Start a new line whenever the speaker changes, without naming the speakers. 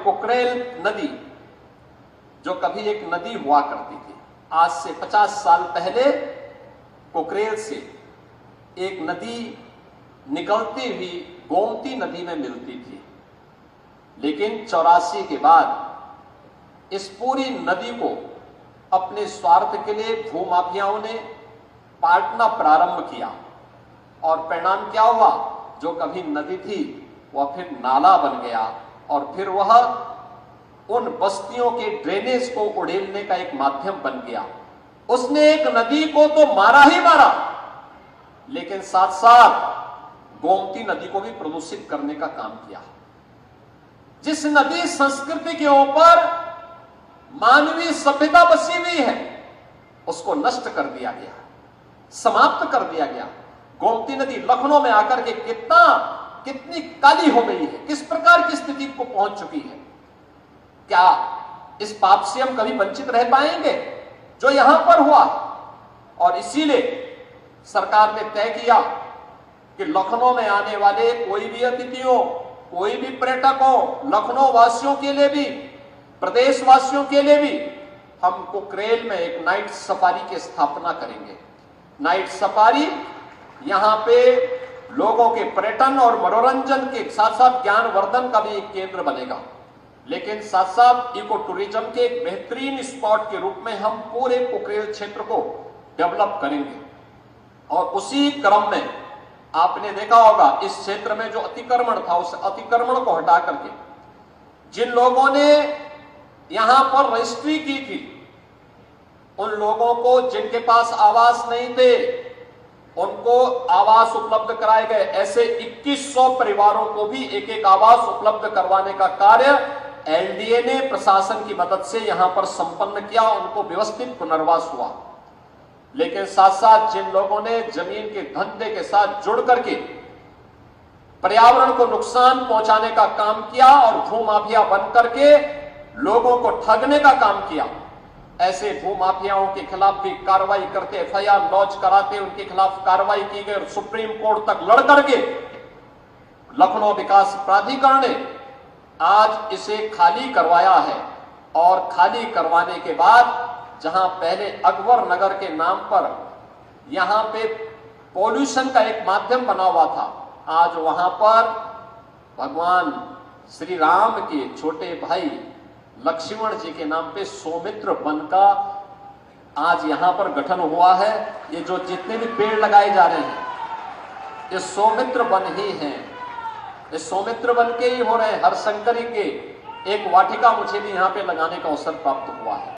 कुकरेल नदी जो कभी एक नदी हुआ करती थी, आज से 50 साल पहले कुकरेल से एक नदी निकलती हुई गोमती नदी में मिलती थी। लेकिन 84 के बाद इस पूरी नदी को अपने स्वार्थ के लिए भूमाफियाओं ने पाटना प्रारंभ किया और परिणाम क्या हुआ? जो कभी नदी थी वह फिर नाला बन गया और फिर वह उन बस्तियों के ड्रेनेज को उड़ेलने का एक माध्यम बन गया। उसने एक नदी को तो मारा ही मारा, लेकिन साथ साथ गोमती नदी को भी प्रदूषित करने का काम किया। जिस नदी संस्कृति के ऊपर मानवीय सभ्यता बसी हुई है उसको नष्ट कर दिया गया, समाप्त कर दिया गया। गोमती नदी लखनऊ में आकर के कितनी काली हो गई है, किस प्रकार की स्थिति को पहुंच चुकी है। क्या इस पाप से हम कभी वंचित रह पाएंगे जो यहां पर हुआ? और इसीलिए सरकार ने तय किया कि लखनऊ में आने वाले कोई भी अतिथियों, कोई भी पर्यटकों, लखनऊ वासियों के लिए भी, प्रदेश वासियों के लिए भी हम कुकरेल में एक नाइट सफारी की स्थापना करेंगे। नाइट सफारी यहां पे लोगों के पर्यटन और मनोरंजन के साथ साथ ज्ञानवर्धन का भी एक केंद्र बनेगा, लेकिन साथ साथ इको टूरिज्म के एक बेहतरीन स्पॉट के रूप में हम पूरे कुकरेल क्षेत्र को डेवलप करेंगे। और उसी क्रम में आपने देखा होगा इस क्षेत्र में जो अतिक्रमण था, उस अतिक्रमण को हटा करके जिन लोगों ने यहां पर रजिस्ट्री की थी, उन लोगों को जिनके पास आवास नहीं थे उनको आवास उपलब्ध कराए गए। ऐसे 2100 परिवारों को भी एक एक आवास उपलब्ध करवाने का कार्य एलडीए ने प्रशासन की मदद से यहां पर संपन्न किया, उनको व्यवस्थित पुनर्वास हुआ। लेकिन साथ साथ जिन लोगों ने जमीन के धंधे के साथ जुड़ करके पर्यावरण को नुकसान पहुंचाने का काम किया और भूमाफिया बन करके लोगों को ठगने का काम किया, ऐसे भूमाफियाओं के खिलाफ भी कार्रवाई करते, एफआईआर लॉन्च कराते, उनके खिलाफ कार्रवाई की गई और सुप्रीम कोर्ट तक लड़ करके लखनऊ विकास प्राधिकरण ने आज इसे खाली करवाया है। और खाली करवाने के बाद जहां पहले अकबर नगर के नाम पर यहां पे पॉल्यूशन का एक माध्यम बना हुआ था, आज वहां पर भगवान श्री राम के छोटे भाई लक्ष्मण जी के नाम पे सौमित्र वन का आज यहां पर गठन हुआ है। ये जो जितने भी पेड़ लगाए जा रहे हैं ये सौमित्र वन ही हैं, ये सौमित्र वन के ही हो रहे हैं। हरशंकरी के एक वाटिका मुझे भी यहां पे लगाने का अवसर प्राप्त हुआ है।